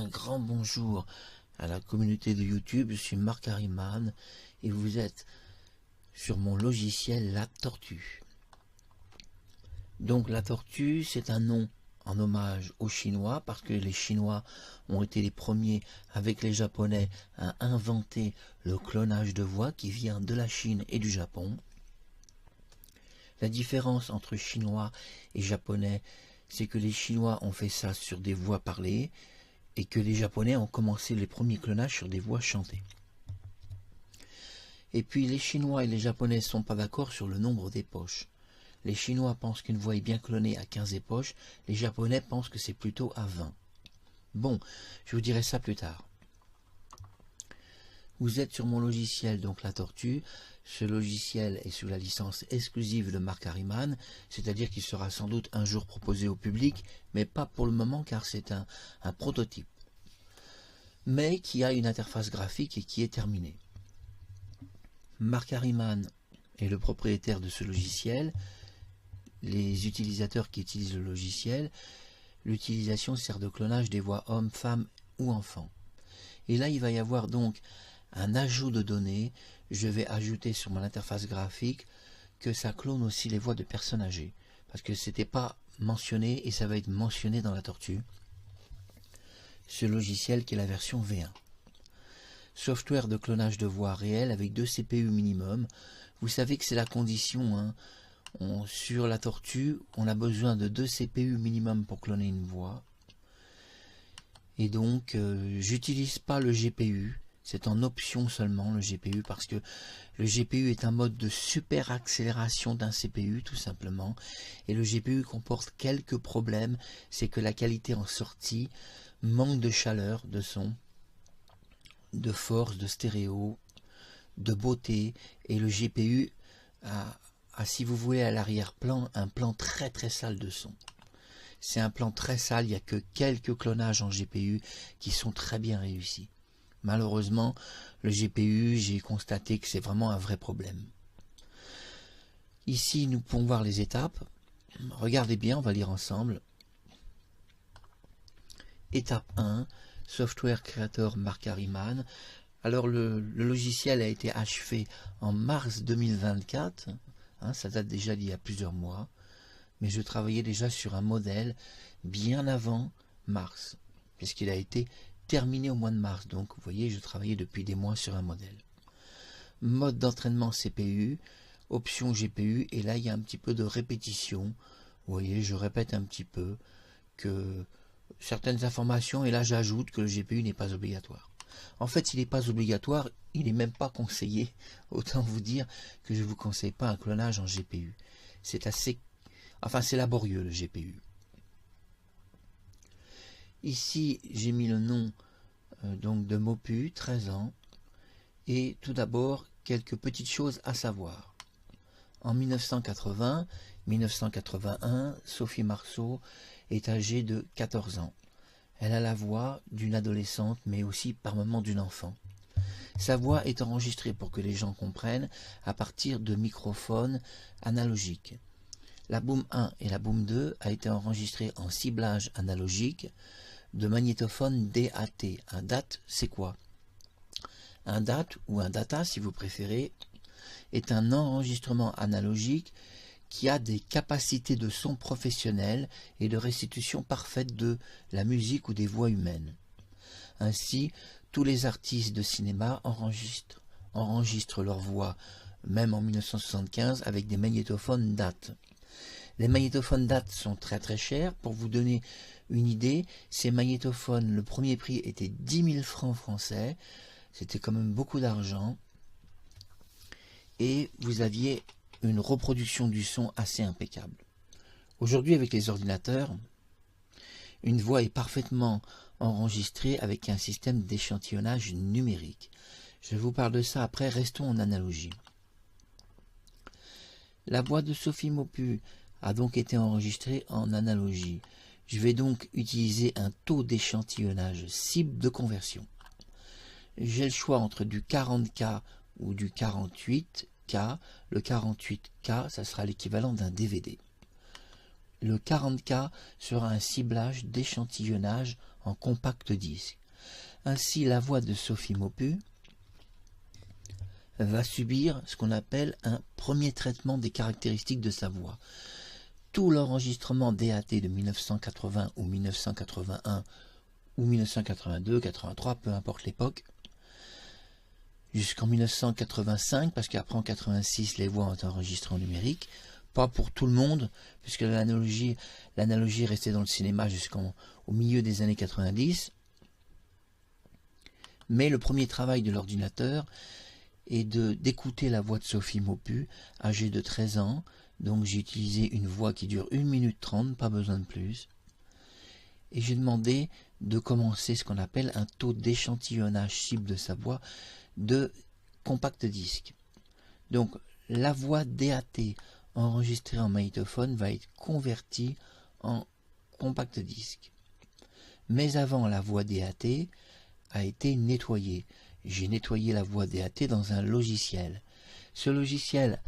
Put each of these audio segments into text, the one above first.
un grand bonjour à la communauté de YouTube. Je suis Marc Harriman et vous êtes sur mon logiciel La Tortue. Donc La Tortue, c'est un nom en hommage aux Chinois parce que les Chinois ont été les premiers avec les Japonais à inventer le clonage de voix qui vient de la Chine et du Japon. La différence entre Chinois et Japonais, c'est que les Chinois ont fait ça sur des voix parlées et que les Japonais ont commencé les premiers clonages sur des voix chantées. Et puis les Chinois et les Japonais ne sont pas d'accord sur le nombre des poches. Les Chinois pensent qu'une voix est bien clonée à 15 poches, les Japonais pensent que c'est plutôt à 20. Bon, je vous dirai ça plus tard. Vous êtes sur mon logiciel, donc La Tortue. Ce logiciel est sous la licence exclusive de Marc Harriman, c'est-à-dire qu'il sera sans doute un jour proposé au public, mais pas pour le moment car c'est un prototype, mais qui a une interface graphique et qui est terminée. Marc Harriman est le propriétaire de ce logiciel. Les utilisateurs qui utilisent le logiciel, l'utilisation sert de clonage des voix hommes, femmes ou enfants. Et là, il va y avoir donc un ajout de données. Je vais ajouter sur mon interface graphique que ça clone aussi les voix de personnes âgées. Parce que c'était pas mentionné et ça va être mentionné dans La Tortue. Ce logiciel qui est la version V1. Software de clonage de voix réelle avec 2 CPU minimum. Vous savez que c'est la condition. Sur La Tortue, on a besoin de 2 CPU minimum pour cloner une voix. Et donc, j'utilise pas le GPU. C'est en option seulement le GPU parce que le GPU est un mode de super accélération d'un CPU tout simplement. Et le GPU comporte quelques problèmes. C'est que la qualité en sortie manque de chaleur, de son, de force, de stéréo, de beauté. Et le GPU a, si vous voulez, à l'arrière-plan, un plan très très sale de son. C'est un plan très sale, il n'y a que quelques clonages en GPU qui sont très bien réussis. Malheureusement, le GPU, j'ai constaté que c'est vraiment un vrai problème. Ici, nous pouvons voir les étapes. Regardez bien, on va lire ensemble. Étape 1, Software Creator Marc Harriman. Alors, le logiciel a été achevé en mars 2024. Ça date déjà d'il y a plusieurs mois. Mais je travaillais déjà sur un modèle bien avant mars, puisqu'il a été terminé au mois de mars. Donc, vous voyez, je travaillais depuis des mois sur un modèle. Mode d'entraînement CPU, option GPU, et là, il y a un petit peu de répétition. Vous voyez, je répète un petit peu que certaines informations, et là, j'ajoute que le GPU n'est pas obligatoire. En fait, il n'est pas obligatoire, il n'est même pas conseillé. Autant vous dire que je ne vous conseille pas un clonage en GPU. C'est assez... Enfin, c'est laborieux, le GPU. Ici, j'ai mis le nom donc de Mopu, 13 ans. Et tout d'abord, quelques petites choses à savoir. En 1980-1981, Sophie Marceau est âgée de 14 ans. Elle a la voix d'une adolescente, mais aussi par moments d'une enfant. Sa voix est enregistrée, pour que les gens comprennent, à partir de microphones analogiques. La Boom 1 et la Boom 2 a été enregistrée en ciblage analogique de magnétophone DAT. Un DAT, c'est quoi? Un DAT, ou un data si vous préférez, est un enregistrement analogique qui a des capacités de son professionnelles et de restitution parfaite de la musique ou des voix humaines. Ainsi, tous les artistes de cinéma enregistrent leur voix, même en 1975, avec des magnétophones DAT. Les magnétophones DAT sont très très chers. Pour vous donner une idée, ces magnétophones, le premier prix était 10 000 francs français. C'était quand même beaucoup d'argent. Et vous aviez une reproduction du son assez impeccable. Aujourd'hui, avec les ordinateurs, une voix est parfaitement enregistrée avec un système d'échantillonnage numérique. Je vous parle de ça après, restons en analogie. La voix de Sophie Mopu a donc été enregistrée en analogie. Je vais donc utiliser un taux d'échantillonnage cible de conversion. J'ai le choix entre du 40K ou du 48K. Le 48K, ça sera l'équivalent d'un DVD. le 40K sera un ciblage d'échantillonnage en compact disque. Ainsi, la voix de Sophie Maupu va subir ce qu'on appelle un premier traitement des caractéristiques de sa voix. Tout l'enregistrement DAT de 1980 ou 1981 ou 1982, 83, peu importe l'époque, jusqu'en 1985, parce qu'après en 86, les voix ont été enregistrées en numérique, pas pour tout le monde, puisque l'analogie restait dans le cinéma jusqu'au milieu des années 90, mais le premier travail de l'ordinateur est d'écouter la voix de Sophie Maupu, âgée de 13 ans, donc j'ai utilisé une voix qui dure 1 minute 30, pas besoin de plus, et j'ai demandé de commencer ce qu'on appelle un taux d'échantillonnage cible de sa voix de compact disque. Donc la voix DAT enregistrée en magnétophone va être convertie en compact disque. Mais avant, la voix DAT a été nettoyée. J'ai nettoyé la voix DAT dans un logiciel. Ce logiciel,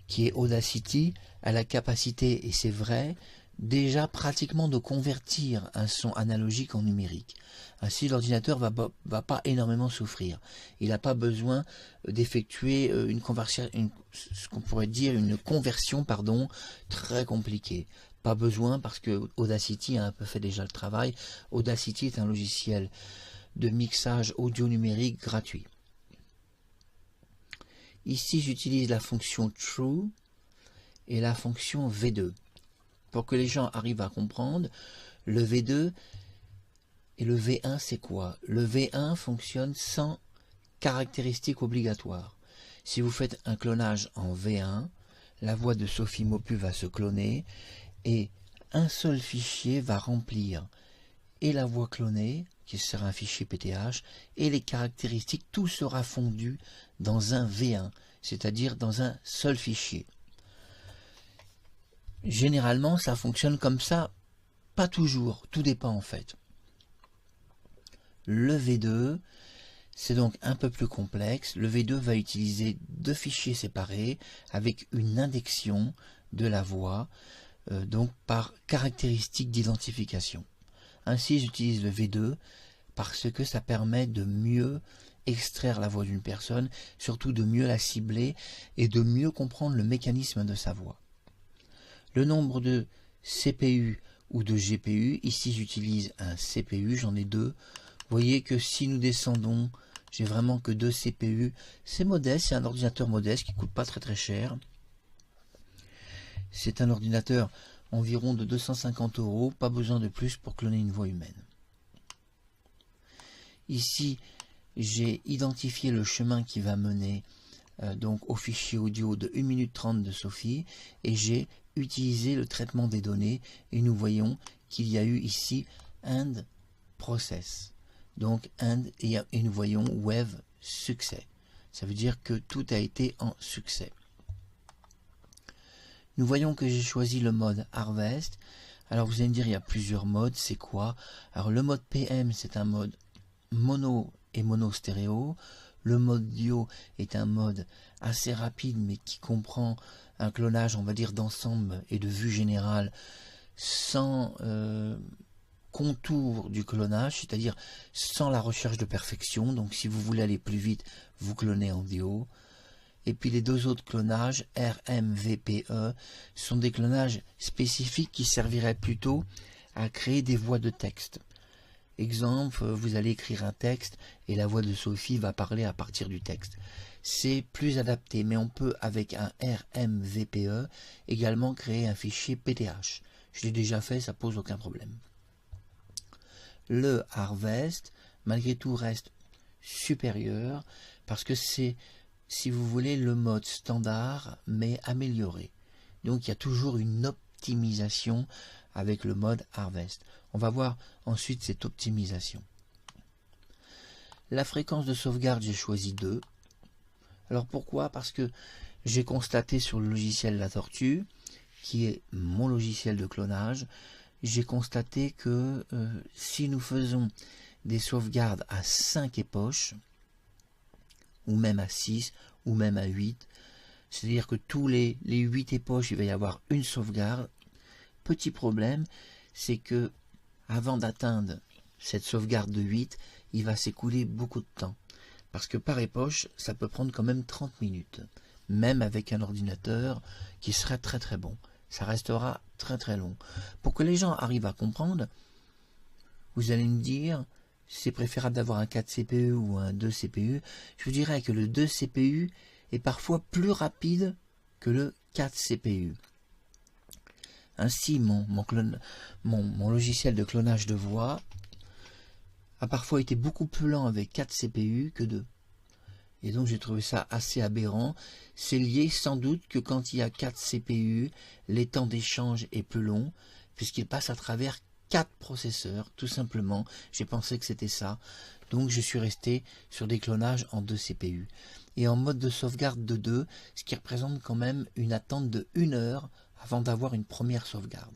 qui est Audacity, a la capacité, et c'est vrai, déjà pratiquement de convertir un son analogique en numérique. Ainsi, l'ordinateur va pas énormément souffrir. Il n'a pas besoin d'effectuer ce qu'on pourrait dire une conversion, très compliquée. Pas besoin, parce que Audacity a un peu fait déjà le travail. Audacity est un logiciel de mixage audio numérique gratuit. Ici, j'utilise la fonction True et la fonction V2. Pour que les gens arrivent à comprendre, le V2 et le V1, c'est quoi? Le V1 fonctionne sans caractéristiques obligatoires. Si vous faites un clonage en V1, la voix de Sophie Maupu va se cloner et un seul fichier va remplir et la voix clonée, qui sera un fichier PTH, et les caractéristiques, tout sera fondu dans un V1, c'est-à-dire dans un seul fichier. Généralement, ça fonctionne comme ça, pas toujours, tout dépend en fait. Le V2, c'est donc un peu plus complexe. Le V2 va utiliser 2 fichiers séparés avec une indexion de la voix, donc par caractéristique d'identification. Ainsi, j'utilise le V2 parce que ça permet de mieux extraire la voix d'une personne, surtout de mieux la cibler et de mieux comprendre le mécanisme de sa voix. Le nombre de CPU ou de GPU, ici j'utilise un CPU, j'en ai 2. Vous voyez que si nous descendons, j'ai vraiment que 2 CPU. C'est modeste, c'est un ordinateur modeste qui ne coûte pas très cher. C'est un ordinateur environ de 250 €, pas besoin de plus pour cloner une voix humaine. Ici, j'ai identifié le chemin qui va mener donc au fichier audio de 1 minute 30 de Sophie et j'ai utilisé le traitement des données et nous voyons qu'il y a eu ici end process. Donc end et nous voyons wave succès. Ça veut dire que tout a été en succès. Nous voyons que j'ai choisi le mode Harvest. Alors vous allez me dire, il y a plusieurs modes, c'est quoi? Alors le mode PM, c'est un mode mono et mono stéréo. Le mode audio est un mode assez rapide, mais qui comprend un clonage, on va dire, d'ensemble et de vue générale, sans contour du clonage, c'est-à-dire sans la recherche de perfection. Donc si vous voulez aller plus vite, vous clonez en audio. Et puis les 2 autres clonages, RMVPE, sont des clonages spécifiques qui serviraient plutôt à créer des voix de texte. Exemple, vous allez écrire un texte et la voix de Sophie va parler à partir du texte. C'est plus adapté, mais on peut avec un RMVPE également créer un fichier PTH. Je l'ai déjà fait, ça pose aucun problème. Le Harvest, malgré tout, reste supérieur parce que c'est, si vous voulez, le mode standard mais amélioré. Donc il y a toujours une optimisation avec le mode Harvest. On va voir ensuite cette optimisation. La fréquence de sauvegarde, j'ai choisi 2. Alors pourquoi? Parce que j'ai constaté sur le logiciel La Tortue, qui est mon logiciel de clonage, j'ai constaté que si nous faisons des sauvegardes à 5 époches, ou même à 6, ou même à 8, c'est-à-dire que tous les 8 époches, il va y avoir une sauvegarde. petit problème, c'est que avant d'atteindre cette sauvegarde de 8, il va s'écouler beaucoup de temps. Parce que par époche, ça peut prendre quand même 30 minutes. Même avec un ordinateur qui serait très très bon. Ça restera très très long. Pour que les gens arrivent à comprendre, vous allez me dire, c'est préférable d'avoir un 4 CPU ou un 2 CPU. Je vous dirais que le 2 CPU est parfois plus rapide que le 4 CPU. Ainsi, mon logiciel de clonage de voix a parfois été beaucoup plus lent avec 4 CPU que 2. Et donc j'ai trouvé ça assez aberrant. C'est lié sans doute que quand il y a 4 CPU, les temps d'échange est plus long, puisqu'il passe à travers 4 processeurs, tout simplement. J'ai pensé que c'était ça. Donc je suis resté sur des clonages en 2 CPU. Et en mode de sauvegarde de 2, ce qui représente quand même une attente de 1 heure avant d'avoir une première sauvegarde.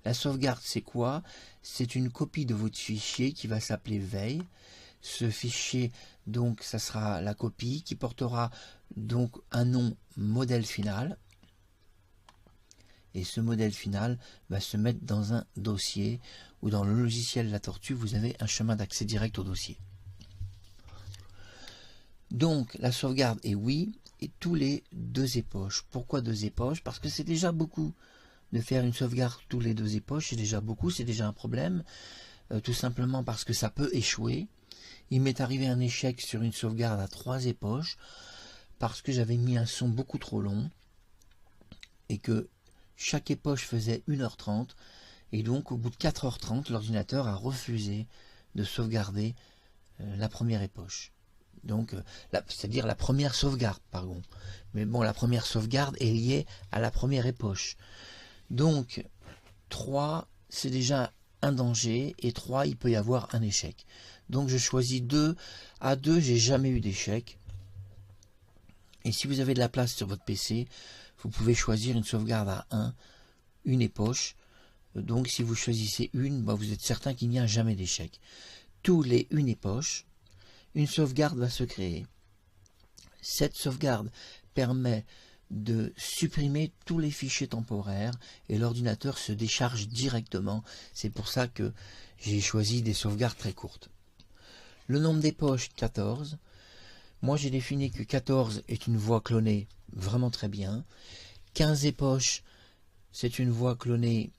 La sauvegarde, c'est quoi? C'est une copie de votre fichier qui va s'appeler veille. Ce fichier, donc, ça sera la copie qui portera donc un nom modèle final. Et ce modèle final va se mettre dans un dossier ou dans le logiciel La Tortue, vous avez un chemin d'accès direct au dossier. Donc, la sauvegarde est oui, et tous les 2 époches. Pourquoi 2 époches? Parce que c'est déjà beaucoup. De faire une sauvegarde tous les 2 époches, c'est déjà beaucoup, c'est déjà un problème. Tout simplement parce que ça peut échouer. Il m'est arrivé un échec sur une sauvegarde à 3 époches, parce que j'avais mis un son beaucoup trop long, et que chaque époche faisait 1h30, et donc au bout de 4h30, l'ordinateur a refusé de sauvegarder la première époche. Donc, c'est-à-dire la première sauvegarde, pardon. Mais bon, la première sauvegarde est liée à la première époche. Donc, 3, c'est déjà un danger, et 3, il peut y avoir un échec. Donc, je choisis 2. À 2, j'ai jamais eu d'échec. Et si vous avez de la place sur votre PC, vous pouvez choisir une sauvegarde à 1, une époche. Donc, si vous choisissez une, vous êtes certain qu'il n'y a jamais d'échec. Tous les une époche, une sauvegarde va se créer. Cette sauvegarde permet de supprimer tous les fichiers temporaires et l'ordinateur se décharge directement. C'est pour ça que j'ai choisi des sauvegardes très courtes. Le nombre d'époches, 14. Moi, j'ai défini que 14 est une voix clonée vraiment très bien. 15 époches, c'est une voix clonée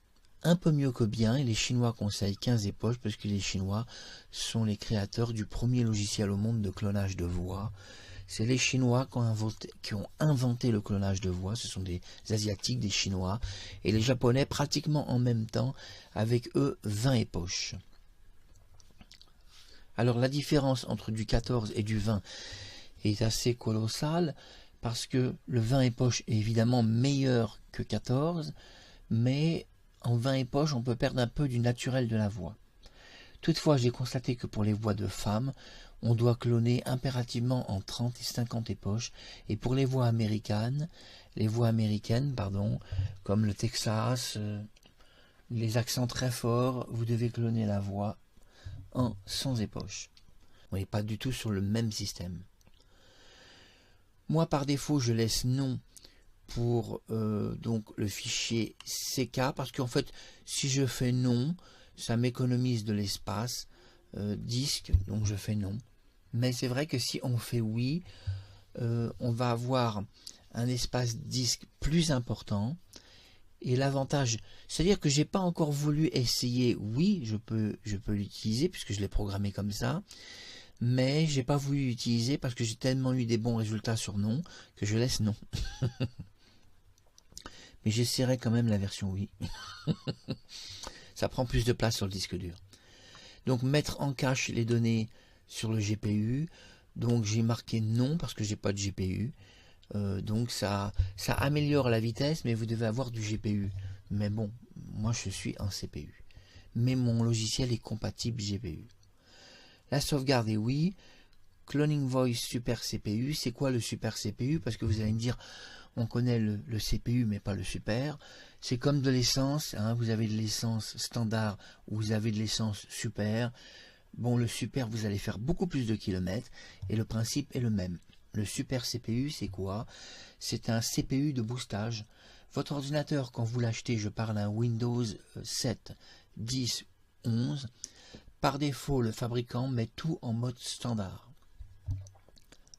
un peu mieux que bien, et les Chinois conseillent 15 époches parce que les Chinois sont les créateurs du premier logiciel au monde de clonage de voix. C'est les Chinois qui ont inventé le clonage de voix. Ce sont des Asiatiques, des Chinois, et les Japonais pratiquement en même temps, avec eux 20 époches. Alors la différence entre du 14 et du 20 est assez colossale, parce que le 20 époches est évidemment meilleur que 14, mais en 20 époches, on peut perdre un peu du naturel de la voix. Toutefois, j'ai constaté que pour les voix de femmes, on doit cloner impérativement en 30 et 50 époches, et pour les voix américaines, comme le Texas, les accents très forts, vous devez cloner la voix en 100 époches. On n'est pas du tout sur le même système. Moi, par défaut, je laisse non pour donc le fichier CK, parce qu'en fait, si je fais non, ça m'économise de l'espace disque, donc je fais non. Mais c'est vrai que si on fait oui, on va avoir un espace disque plus important. Et l'avantage, c'est-à-dire que j'ai pas encore voulu essayer oui, je peux l'utiliser puisque je l'ai programmé comme ça, mais j'ai pas voulu l'utiliser parce que j'ai tellement eu des bons résultats sur non que je laisse non. Mais j'essaierai quand même la version oui. Ça prend plus de place sur le disque dur. Donc mettre en cache les données sur le GPU. Donc j'ai marqué non parce que j'ai pas de GPU. Donc ça améliore la vitesse, mais vous devez avoir du GPU. Mais bon, moi je suis en CPU. Mais mon logiciel est compatible GPU. La sauvegarde est oui. Cloning Voice Super CPU. C'est quoi le Super CPU? Parce que vous allez me dire, on connaît le CPU mais pas le super. C'est comme de l'essence, hein, vous avez de l'essence standard ou vous avez de l'essence super. Bon, le super, vous allez faire beaucoup plus de kilomètres et le principe est le même. Le super CPU, c'est quoi? C'est un CPU de boostage. Votre ordinateur, quand vous l'achetez, je parle d'un Windows 7, 10, 11, par défaut, le fabricant met tout en mode standard.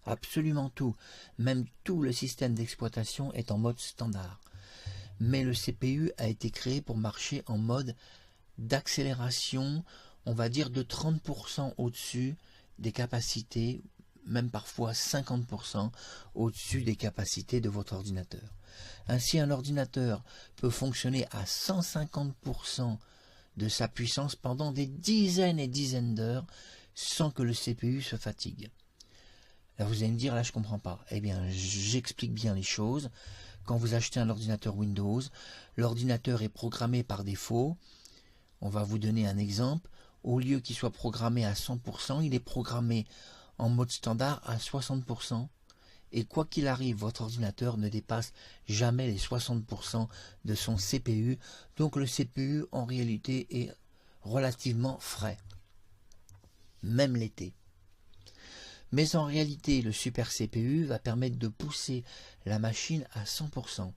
Absolument tout, même tout le système d'exploitation est en mode standard. Mais le CPU a été créé pour marcher en mode d'accélération, on va dire de 30% au-dessus des capacités, même parfois 50% au-dessus des capacités de votre ordinateur. Ainsi, un ordinateur peut fonctionner à 150% de sa puissance pendant des dizaines et dizaines d'heures sans que le CPU se fatigue. Là, vous allez me dire, là je comprends pas. Eh bien, j'explique bien les choses. Quand vous achetez un ordinateur Windows, l'ordinateur est programmé par défaut. On va vous donner un exemple. Au lieu qu'il soit programmé à 100%, il est programmé en mode standard à 60%. Et quoi qu'il arrive, votre ordinateur ne dépasse jamais les 60% de son CPU. Donc le CPU, en réalité, est relativement frais. Même l'été. Mais en réalité, le super CPU va permettre de pousser la machine à 100%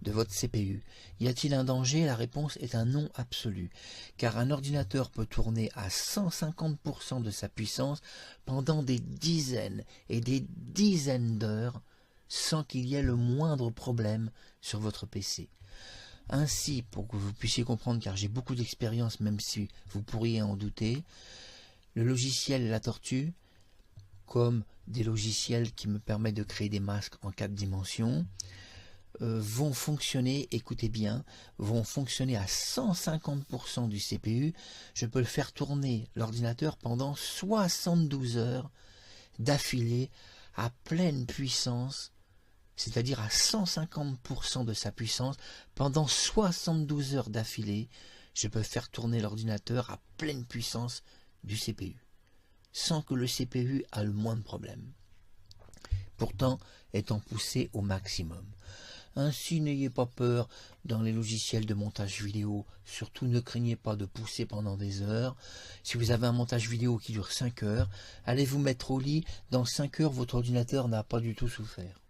de votre CPU. Y a-t-il un danger? La réponse est un non absolu, car un ordinateur peut tourner à 150% de sa puissance pendant des dizaines et des dizaines d'heures sans qu'il y ait le moindre problème sur votre PC. Ainsi, pour que vous puissiez comprendre, car j'ai beaucoup d'expérience, même si vous pourriez en douter, le logiciel La Tortue, comme des logiciels qui me permettent de créer des masques en 4 dimensions, vont fonctionner, écoutez bien, vont fonctionner à 150% du CPU. Je peux le faire tourner l'ordinateur pendant 72 heures d'affilée à pleine puissance, c'est-à-dire à 150% de sa puissance, pendant 72 heures d'affilée, je peux faire tourner l'ordinateur à pleine puissance du CPU, sans que le CPU a le moindre problème, pourtant étant poussé au maximum. Ainsi, n'ayez pas peur dans les logiciels de montage vidéo, surtout ne craignez pas de pousser pendant des heures. Si vous avez un montage vidéo qui dure 5 heures, allez vous mettre au lit, dans 5 heures votre ordinateur n'a pas du tout souffert.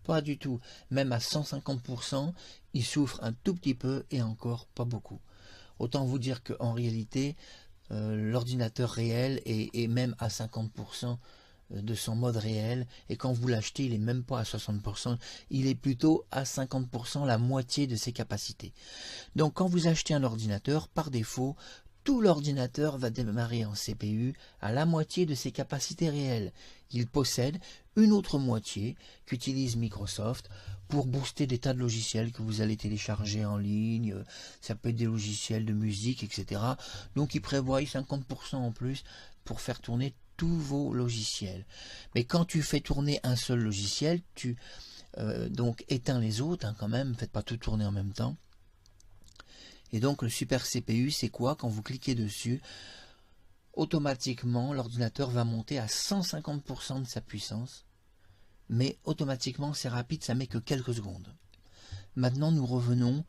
Pas du tout, même à 150%, il souffre un tout petit peu et encore pas beaucoup. Autant vous dire qu'en réalité, l'ordinateur réel est même à 50% de son mode réel, et quand vous l'achetez, il n'est même pas à 60%, il est plutôt à 50%, la moitié de ses capacités. Donc quand vous achetez un ordinateur, par défaut, tout l'ordinateur va démarrer en CPU à la moitié de ses capacités réelles. Il possède une autre moitié qu'utilise Microsoft pour booster des tas de logiciels que vous allez télécharger en ligne, ça peut être des logiciels de musique, etc. Donc il prévoit 50% en plus pour faire tourner tous vos logiciels. Mais quand tu fais tourner un seul logiciel, tu donc éteins les autres, hein, quand même, faites pas tout tourner en même temps. Et donc le super CPU, c'est quoi? Quand vous cliquez dessus, automatiquement l'ordinateur va monter à 150% de sa puissance, mais automatiquement c'est rapide, ça met que quelques secondes. Maintenant nous revenons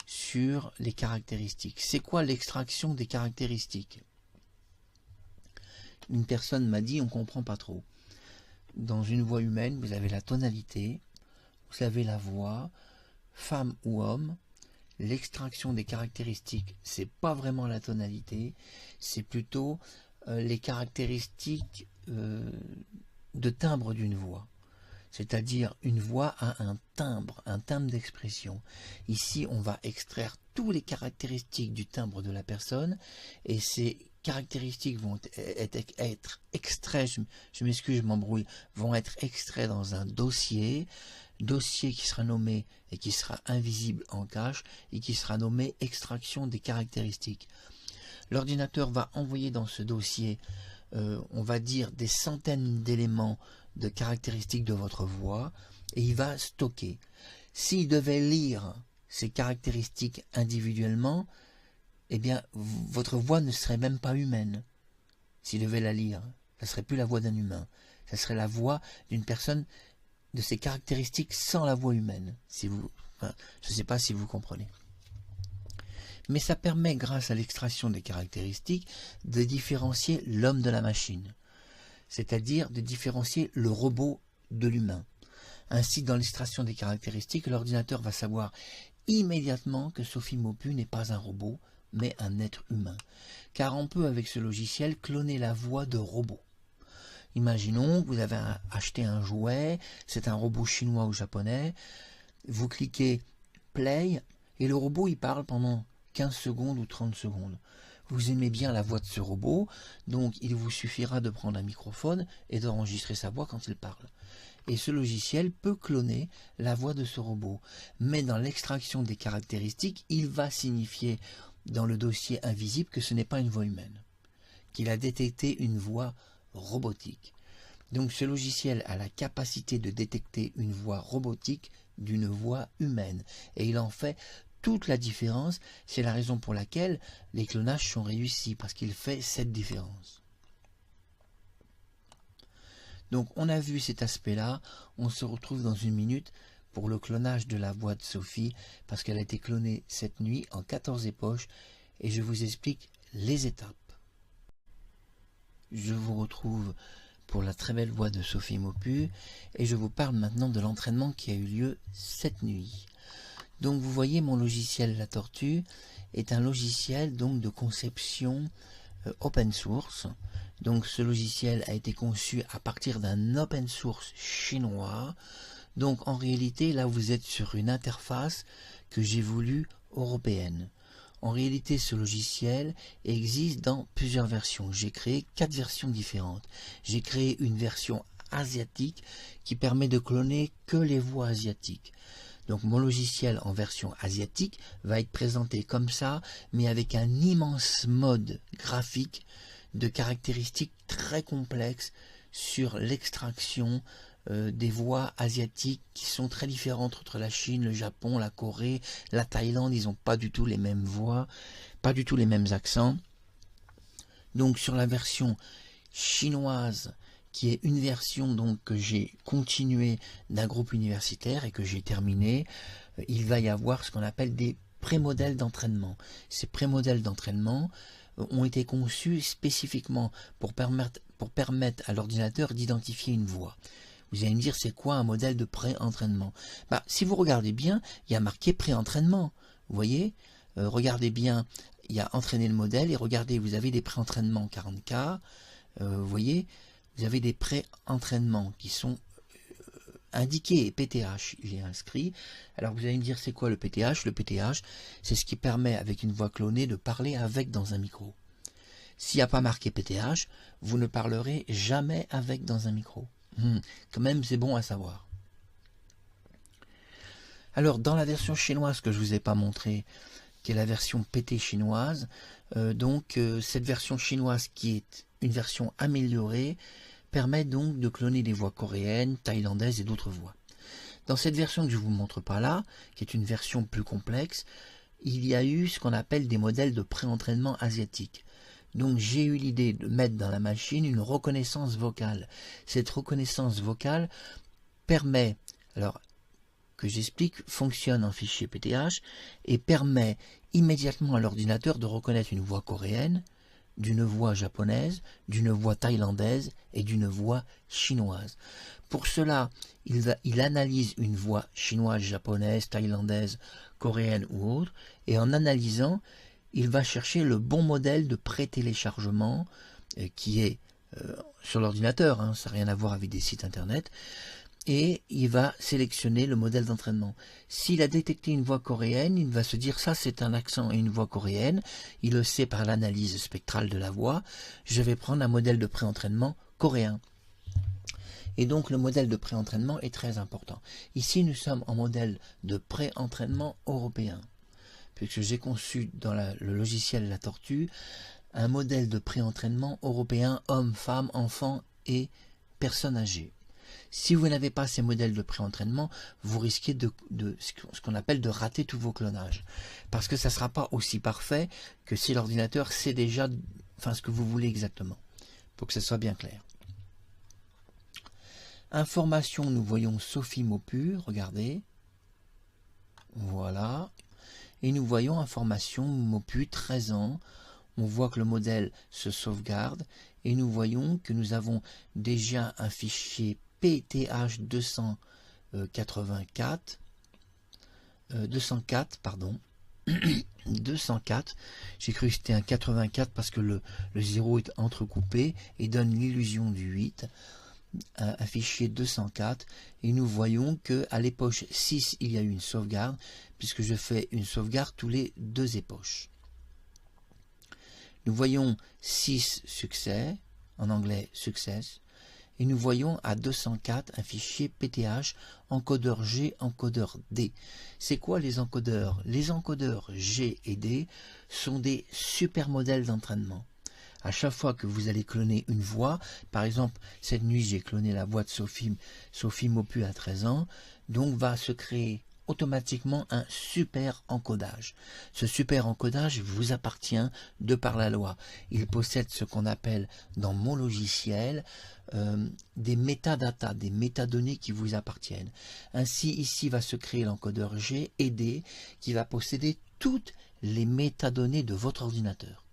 sur les caractéristiques. C'est quoi l'extraction des caractéristiques? Une personne m'a dit, on comprend pas trop. Dans une voix humaine, vous avez la tonalité, vous avez la voix, femme ou homme. L'extraction des caractéristiques, c'est pas vraiment la tonalité, c'est plutôt les caractéristiques de timbre d'une voix. C'est-à-dire une voix a un timbre d'expression. Ici, on va extraire toutes les caractéristiques du timbre de la personne, et ces caractéristiques vont être extraits, je m'excuse, je m'embrouille, vont être extraits dans un dossier qui sera nommé et qui sera invisible en cache et qui sera nommé extraction des caractéristiques. L'ordinateur va envoyer dans ce dossier, on va dire, des centaines d'éléments de caractéristiques de votre voix, et il va stocker. S'il devait lire ces caractéristiques individuellement, eh bien, votre voix ne serait même pas humaine. S'il devait la lire, ça ne serait plus la voix d'un humain. Ça serait la voix d'une personne de ces caractéristiques sans la voix humaine. Je ne sais pas si vous comprenez. Mais ça permet, grâce à l'extraction des caractéristiques, de différencier l'homme de la machine. C'est-à-dire de différencier le robot de l'humain. Ainsi, dans l'extraction des caractéristiques, l'ordinateur va savoir immédiatement que Sophie Maupu n'est pas un robot, mais un être humain. Car on peut, avec ce logiciel, cloner la voix de robots. Imaginons que vous avez acheté un jouet, c'est un robot chinois ou japonais, vous cliquez Play, et le robot il parle pendant 15 secondes ou 30 secondes. Vous aimez bien la voix de ce robot, donc il vous suffira de prendre un microphone et d'enregistrer sa voix quand il parle. Et ce logiciel peut cloner la voix de ce robot. Mais dans l'extraction des caractéristiques, il va signifier dans le dossier invisible que ce n'est pas une voix humaine, qu'il a détecté une voix robotique. Donc ce logiciel a la capacité de détecter une voix robotique d'une voix humaine. Et il en fait toute la différence. C'est la raison pour laquelle les clonages sont réussis, parce qu'il fait cette différence. Donc on a vu cet aspect-là. On se retrouve dans une minute pour le clonage de la voix de Sophie, parce qu'elle a été clonée cette nuit en 14 époches, et je vous explique les étapes. Je vous retrouve pour la très belle voix de Sophie Maupu, et je vous parle maintenant de l'entraînement qui a eu lieu cette nuit. Donc vous voyez, mon logiciel La Tortue est un logiciel donc de conception open source. Donc ce logiciel a été conçu à partir d'un open source chinois. Donc en réalité, là vous êtes sur une interface que j'ai voulu européenne. En réalité, ce logiciel existe dans plusieurs versions. J'ai créé 4 versions différentes. J'ai créé une version asiatique qui permet de cloner que les voix asiatiques. Donc mon logiciel en version asiatique va être présenté comme ça, mais avec un immense mode graphique de caractéristiques très complexes sur l'extraction des voix asiatiques qui sont très différentes entre la Chine, le Japon, la Corée, la Thaïlande. Ils n'ont pas du tout les mêmes voix, pas du tout les mêmes accents. Donc sur la version chinoise, qui est une version donc que j'ai continué d'un groupe universitaire et que j'ai terminé, il va y avoir ce qu'on appelle des pré-modèles d'entraînement. Ces pré-modèles d'entraînement ont été conçus spécifiquement pour permettre à l'ordinateur d'identifier une voix. Vous allez me dire, c'est quoi un modèle de pré-entraînement? Si vous regardez bien, il y a marqué pré-entraînement. Vous voyez, regardez bien, il y a entraîner le modèle, et regardez, vous avez des pré-entraînements 40K, vous voyez, vous avez des pré-entraînements qui sont indiqués, PTH, j'ai inscrit. Alors vous allez me dire, c'est quoi le PTH? Le PTH, c'est ce qui permet, avec une voix clonée, de parler avec dans un micro. S'il n'y a pas marqué PTH, vous ne parlerez jamais avec dans un micro. Quand même, c'est bon à savoir. Alors, dans la version chinoise que je ne vous ai pas montré, qui est la version PT chinoise, cette version chinoise qui est une version améliorée, permet donc de cloner des voix coréennes, thaïlandaises et d'autres voix. Dans cette version que je ne vous montre pas là, qui est une version plus complexe, il y a eu ce qu'on appelle des modèles de pré-entraînement asiatique. Donc j'ai eu l'idée de mettre dans la machine une reconnaissance vocale. Cette reconnaissance vocale permet, alors que j'explique, fonctionne en fichier PTH et permet immédiatement à l'ordinateur de reconnaître une voix coréenne, d'une voix japonaise, d'une voix thaïlandaise et d'une voix chinoise. Pour cela, il analyse une voix chinoise, japonaise, thaïlandaise, coréenne ou autre, et en analysant, il va chercher le bon modèle de pré-téléchargement qui est sur l'ordinateur, ça n'a rien à voir avec des sites internet, et il va sélectionner le modèle d'entraînement. S'il a détecté une voix coréenne, il va se dire ça c'est un accent et une voix coréenne, il le sait par l'analyse spectrale de la voix, je vais prendre un modèle de pré-entraînement coréen. Et donc le modèle de pré-entraînement est très important. Ici nous sommes en modèle de pré-entraînement européen, puisque j'ai conçu dans le logiciel La Tortue un modèle de pré-entraînement européen, hommes, femmes, enfants et personnes âgées. Si vous n'avez pas ces modèles de pré-entraînement, vous risquez de ce qu'on appelle de rater tous vos clonages. Parce que ça ne sera pas aussi parfait que si l'ordinateur sait déjà ce que vous voulez exactement. Pour que ce soit bien clair. Information, nous voyons Sophie Maupu, regardez. Voilà. Et nous voyons information Maupu, 13 ans. On voit que le modèle se sauvegarde. Et nous voyons que nous avons déjà un fichier PTH200 84, 204, pardon, 204, j'ai cru que c'était un 84 parce que le 0 est entrecoupé et donne l'illusion du 8, un fichier 204, et nous voyons que à l'époche 6 il y a eu une sauvegarde, puisque je fais une sauvegarde tous les 2 époches. Nous voyons 6 succès, en anglais success, et nous voyons à 204 un fichier PTH, encodeur G, encodeur D. C'est quoi les encodeurs? Les encodeurs G et D sont des super modèles d'entraînement. À chaque fois que vous allez cloner une voix, par exemple, cette nuit j'ai cloné la voix de Sophie Maupu à 13 ans, donc va se créer automatiquement un super encodage. Ce super encodage vous appartient de par la loi. Il possède ce qu'on appelle dans mon logiciel des métadatas, des métadonnées qui vous appartiennent. Ainsi, ici va se créer l'encodeur G et D qui va posséder toutes les métadonnées de votre ordinateur.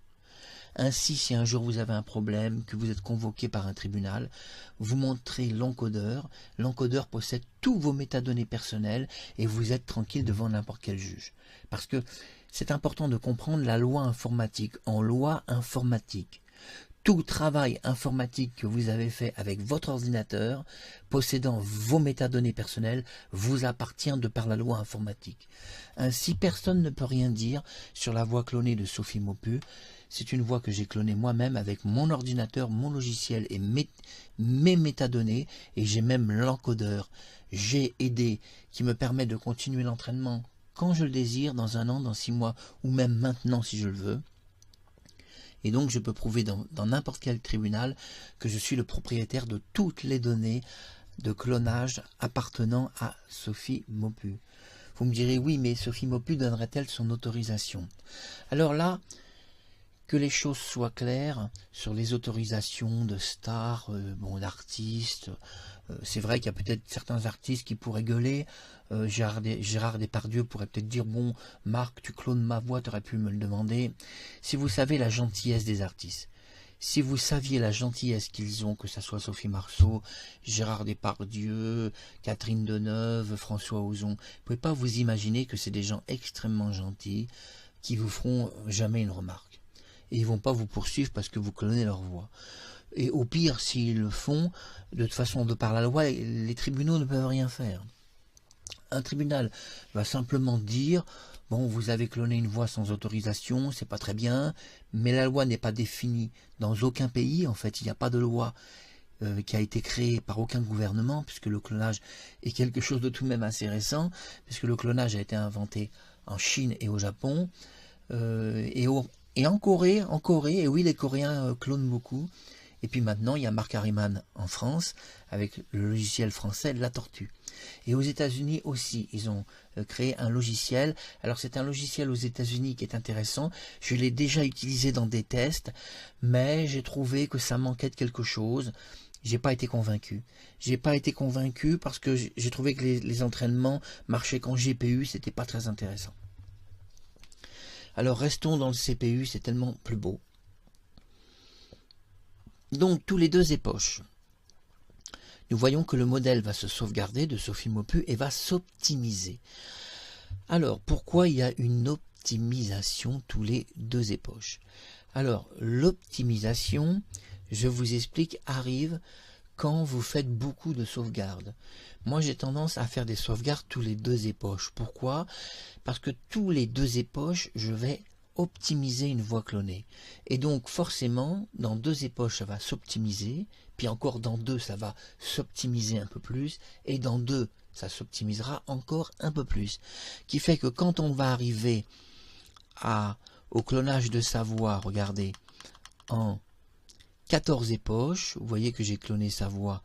Ainsi, si un jour vous avez un problème, que vous êtes convoqué par un tribunal, vous montrez l'encodeur. L'encodeur possède tous vos métadonnées personnelles et vous êtes tranquille devant n'importe quel juge. Parce que c'est important de comprendre la loi informatique. En loi informatique, tout travail informatique que vous avez fait avec votre ordinateur, possédant vos métadonnées personnelles, vous appartient de par la loi informatique. Ainsi, personne ne peut rien dire sur la voix clonée de Sophie Maupu. C'est une voix que j'ai clonée moi-même avec mon ordinateur, mon logiciel et mes métadonnées, et j'ai même l'encodeur G et D qui me permet de continuer l'entraînement quand je le désire, dans 1 an, dans 6 mois, ou même maintenant si je le veux. Et donc je peux prouver dans n'importe quel tribunal que je suis le propriétaire de toutes les données de clonage appartenant à Sophie Maupu. Vous me direz, oui, mais Sophie Maupu donnerait-elle son autorisation? Alors là, que les choses soient claires sur les autorisations de stars, d'artistes. C'est vrai qu'il y a peut-être certains artistes qui pourraient gueuler. Gérard Depardieu pourrait peut-être dire, bon, Marc, tu clones ma voix, tu aurais pu me le demander. Si vous savez la gentillesse des artistes, si vous saviez la gentillesse qu'ils ont, que ce soit Sophie Marceau, Gérard Depardieu, Catherine Deneuve, François Ozon, vous ne pouvez pas vous imaginer que c'est des gens extrêmement gentils qui vous feront jamais une remarque. Et ils ne vont pas vous poursuivre parce que vous clonez leur voix. Et au pire, s'ils le font, de toute façon, de par la loi, les tribunaux ne peuvent rien faire. Un tribunal va simplement dire, bon, vous avez cloné une voix sans autorisation, c'est pas très bien, mais la loi n'est pas définie dans aucun pays. En fait, il n'y a pas de loi qui a été créée par aucun gouvernement, puisque le clonage est quelque chose de tout de même assez récent, puisque le clonage a été inventé en Chine et au Japon, et en Corée, et oui, les Coréens clonent beaucoup. Et puis maintenant, il y a Marc Harriman en France, avec le logiciel français La Tortue. Et aux États-Unis aussi, ils ont créé un logiciel. Alors c'est un logiciel aux États-Unis qui est intéressant. Je l'ai déjà utilisé dans des tests, mais j'ai trouvé que ça manquait de quelque chose. J'ai pas été convaincu. J'ai pas été convaincu parce que j'ai trouvé que les entraînements marchaient qu'en GPU, c'était pas très intéressant. Alors restons dans le CPU, c'est tellement plus beau. Donc tous les 2 époches, nous voyons que le modèle va se sauvegarder de Sophie Maupu et va s'optimiser. Alors pourquoi il y a une optimisation tous les 2 époches? Alors l'optimisation, je vous explique, arrive quand vous faites beaucoup de sauvegardes. Moi j'ai tendance à faire des sauvegardes tous les 2 époches. Pourquoi? Parce que tous les 2 époches, je vais optimiser une voix clonée. Et donc forcément, dans 2 époches, ça va s'optimiser, puis encore dans 2, ça va s'optimiser un peu plus, et dans 2, ça s'optimisera encore un peu plus. Qui fait que quand on va arriver au clonage de sa voix, regardez, en 14 époches, vous voyez que j'ai cloné sa voix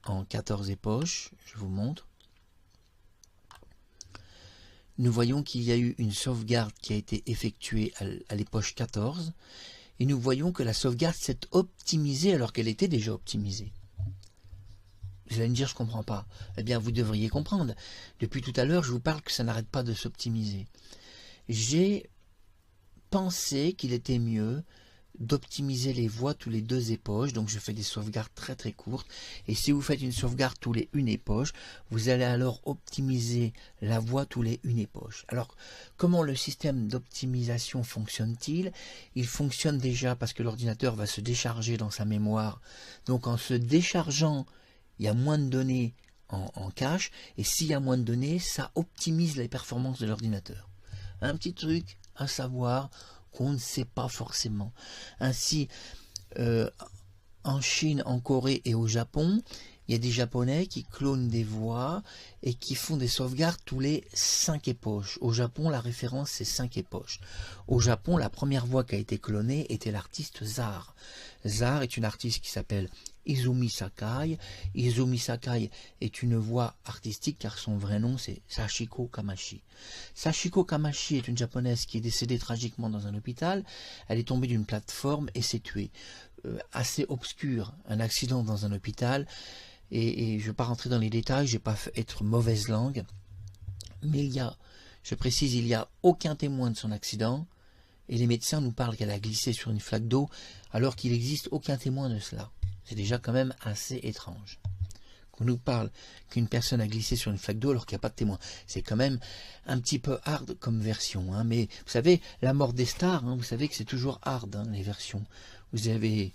en 14 époches, je vous montre. Nous voyons qu'il y a eu une sauvegarde qui a été effectuée à l'époche 14, et nous voyons que la sauvegarde s'est optimisée alors qu'elle était déjà optimisée. Vous allez me dire, je ne comprends pas. Eh bien, vous devriez comprendre. Depuis tout à l'heure, je vous parle que ça n'arrête pas de s'optimiser. J'ai pensé qu'il était mieux d'optimiser les voix tous les 2 époches, donc je fais des sauvegardes très très courtes, et si vous faites une sauvegarde tous les 1 époche, vous allez alors optimiser la voix tous les 1 époche. Alors, comment le système d'optimisation fonctionne-t-il? Il fonctionne déjà parce que l'ordinateur va se décharger dans sa mémoire, donc en se déchargeant, il y a moins de données en cache, et s'il y a moins de données, ça optimise les performances de l'ordinateur. Un petit truc à savoir qu'on ne sait pas forcément. Ainsi, en Chine, en Corée et au Japon, il y a des Japonais qui clonent des voix et qui font des sauvegardes tous les 5 époches. Au Japon, la référence, c'est 5 époches. Au Japon, la première voix qui a été clonée était l'artiste Zar. Zar est une artiste qui s'appelle Izumi Sakai. Izumi Sakai est une voix artistique car son vrai nom c'est Sachiko Kamashi. Sachiko Kamashi est une japonaise qui est décédée tragiquement dans un hôpital. Elle est tombée d'une plateforme et s'est tuée. Assez obscur, un accident dans un hôpital. Et je ne vais pas rentrer dans les détails, je ne vais pas être mauvaise langue. Mais je précise, il n'y a aucun témoin de son accident. Et les médecins nous parlent qu'elle a glissé sur une flaque d'eau alors qu'il n'existe aucun témoin de cela. C'est déjà quand même assez étrange. Qu'on nous parle qu'une personne a glissé sur une flaque d'eau alors qu'il n'y a pas de témoin. C'est quand même un petit peu hard comme version. Hein. Mais vous savez, la mort des stars, vous savez que c'est toujours hard, les versions. Vous avez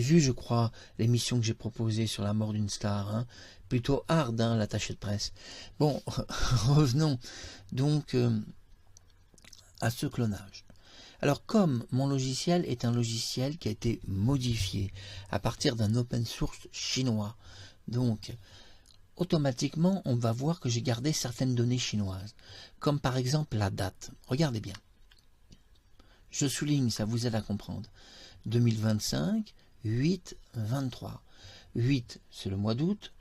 vu, je crois, l'émission que j'ai proposée sur la mort d'une star. Plutôt hard, l'attaché de presse. Bon, revenons donc à ce clonage. Alors comme mon logiciel est un logiciel qui a été modifié à partir d'un open source chinois, donc automatiquement on va voir que j'ai gardé certaines données chinoises, comme par exemple la date. Regardez bien. Je souligne, ça vous aide à comprendre. 2025, 8, 23. 8 c'est le mois d'août,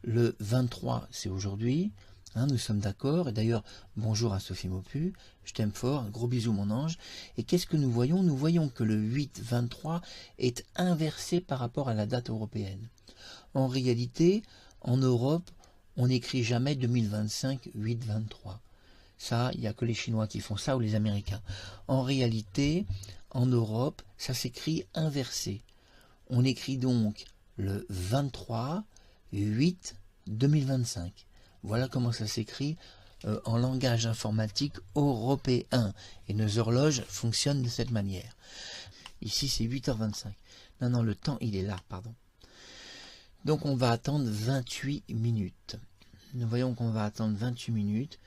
le 23 c'est aujourd'hui. Nous sommes d'accord, et d'ailleurs, bonjour à Sophie Maupu, je t'aime fort, un gros bisou mon ange. Et qu'est-ce que nous voyons? Nous voyons que le 8-23 est inversé par rapport à la date européenne. En réalité, en Europe, on n'écrit jamais 2025, 8-23. Ça, il n'y a que les Chinois qui font ça, ou les Américains. En réalité, en Europe, ça s'écrit inversé. On écrit donc le 23, 8, 2025. Voilà comment ça s'écrit en langage informatique européen. Et nos horloges fonctionnent de cette manière. Ici, c'est 8h25. Non, le temps, il est là, pardon. Donc, on va attendre 28 minutes. Nous voyons qu'on va attendre 28 minutes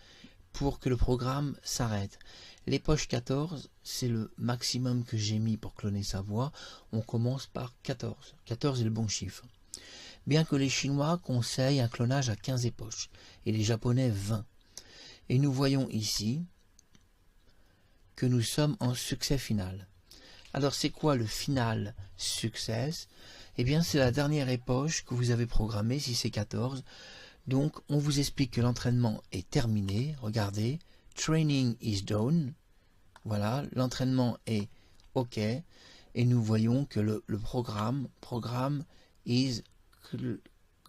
pour que le programme s'arrête. Les poches 14, c'est le maximum que j'ai mis pour cloner sa voix. On commence par 14. 14 est le bon chiffre. Bien que les Chinois conseillent un clonage à 15 époches et les Japonais 20. Et nous voyons ici que nous sommes en succès final. Alors c'est quoi le final success? Eh bien c'est la dernière époche que vous avez programmée, si c'est 14. Donc on vous explique que l'entraînement est terminé. Regardez, training is done. Voilà, l'entraînement est OK. Et nous voyons que le programme is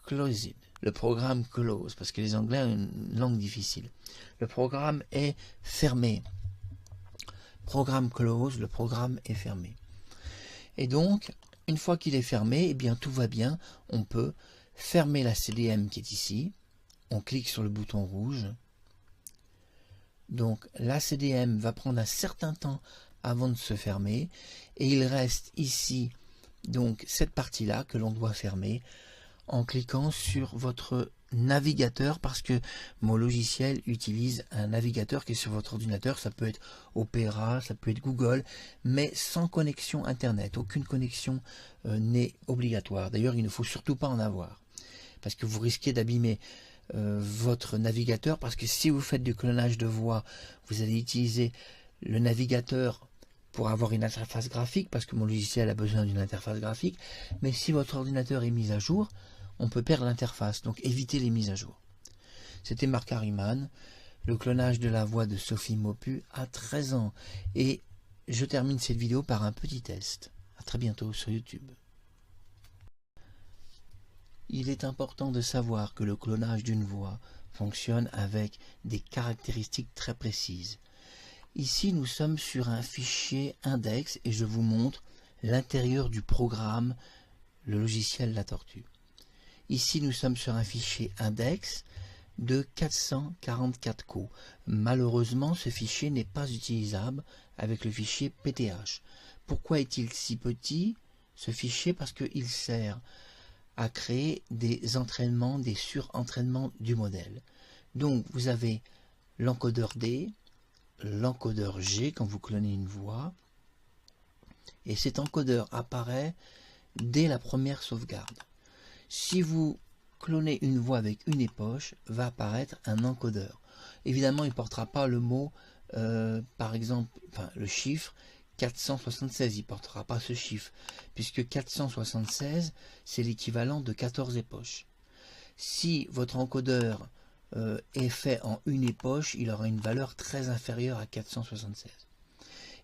closed. Le programme close, parce que les Anglais ont une langue difficile. Le programme est fermé. Programme close, le programme est fermé. Et donc, une fois qu'il est fermé, eh bien tout va bien. On peut fermer la CDM qui est ici. On clique sur le bouton rouge. Donc la CDM va prendre un certain temps avant de se fermer. Et il reste ici donc cette partie-là que l'on doit fermer en cliquant sur votre navigateur, parce que mon logiciel utilise un navigateur qui est sur votre ordinateur. Ça peut être Opera, ça peut être Google, mais sans connexion Internet. Aucune connexion n'est obligatoire. D'ailleurs, il ne faut surtout pas en avoir, parce que vous risquez d'abîmer votre navigateur, parce que si vous faites du clonage de voix, vous allez utiliser le navigateur pour avoir une interface graphique, parce que mon logiciel a besoin d'une interface graphique, mais si votre ordinateur est mis à jour, on peut perdre l'interface, donc évitez les mises à jour. C'était Marc Harriman, le clonage de la voix de Sophie Maupu à 13 ans. Et je termine cette vidéo par un petit test. À très bientôt sur YouTube. Il est important de savoir que le clonage d'une voix fonctionne avec des caractéristiques très précises. Ici, nous sommes sur un fichier index et je vous montre l'intérieur du programme, le logiciel La Tortue. Ici, nous sommes sur un fichier index de 444 co. Malheureusement, ce fichier n'est pas utilisable avec le fichier PTH. Pourquoi est-il si petit, ce fichier? Parce qu'il sert à créer des entraînements, des surentraînements du modèle. Donc, vous avez l'encodeur D, l'encodeur G quand vous clonez une voix, et cet encodeur apparaît dès la première sauvegarde. Si vous clonez une voix avec une époche, va apparaître un encodeur. Évidemment, il ne portera pas le mot, par exemple, le chiffre 476, il ne portera pas ce chiffre, puisque 476, c'est l'équivalent de 14 époches. Si votre encodeur est fait en une époche, il aura une valeur très inférieure à 476.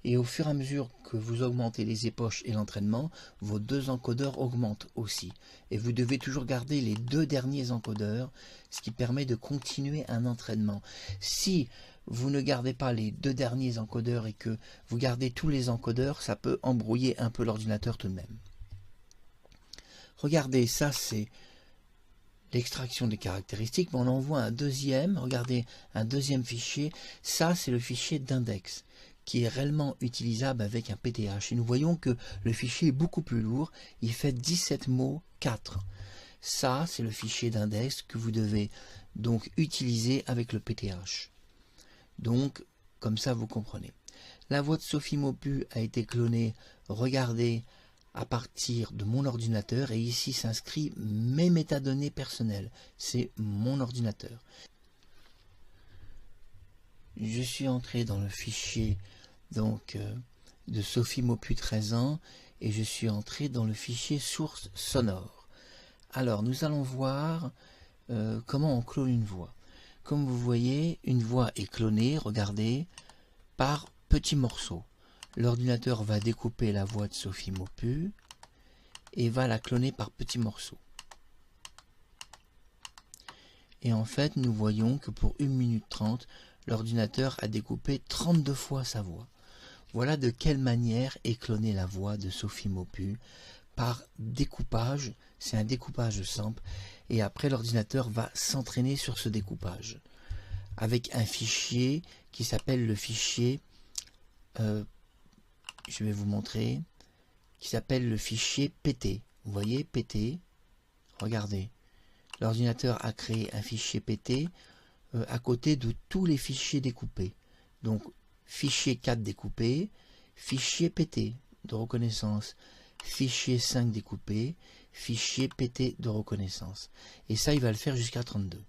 Et au fur et à mesure que vous augmentez les époches et l'entraînement, vos deux encodeurs augmentent aussi. Et vous devez toujours garder les deux derniers encodeurs, ce qui permet de continuer un entraînement. Si vous ne gardez pas les deux derniers encodeurs et que vous gardez tous les encodeurs, ça peut embrouiller un peu l'ordinateur tout de même. Regardez, ça c'est l'extraction des caractéristiques, mais on envoie un deuxième, regardez, un deuxième fichier, ça c'est le fichier d'index, qui est réellement utilisable avec un PTH. Et nous voyons que le fichier est beaucoup plus lourd, il fait 17 mots 4. Ça, c'est le fichier d'index que vous devez donc utiliser avec le PTH. Donc, comme ça, vous comprenez. La voix de Sophie Maupu a été clonée, regardez, à partir de mon ordinateur, et ici s'inscrit mes métadonnées personnelles. C'est mon ordinateur. Je suis entré dans le fichier donc de Sophie Maupu 13 ans et je suis entré dans le fichier source sonore. Alors nous allons voir comment on clone une voix. Comme vous voyez, une voix est clonée, regardez, par petits morceaux. L'ordinateur va découper la voix de Sophie Maupu et va la cloner par petits morceaux. Et en fait, nous voyons que pour 1 minute 30, l'ordinateur a découpé 32 fois sa voix. Voilà de quelle manière est clonée la voix de Sophie Maupu, par découpage, c'est un découpage simple, et après l'ordinateur va s'entraîner sur ce découpage, avec un fichier qui s'appelle le fichier, je vais vous montrer, qui s'appelle le fichier PT. Vous voyez, PT, regardez, l'ordinateur a créé un fichier PT, à côté de tous les fichiers découpés. Donc, fichier 4 découpé, fichier PT de reconnaissance, fichier 5 découpé, fichier PT de reconnaissance. Et ça, il va le faire jusqu'à 32.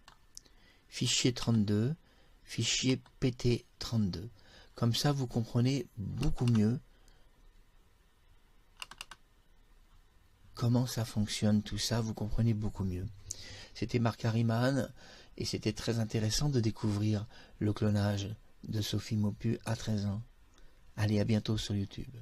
Fichier 32, fichier PT 32. Comme ça, vous comprenez beaucoup mieux comment ça fonctionne, tout ça, vous comprenez beaucoup mieux. C'était Marc Harriman. Et c'était très intéressant de découvrir le clonage de Sophie Maupu à 13 ans. Allez, à bientôt sur YouTube.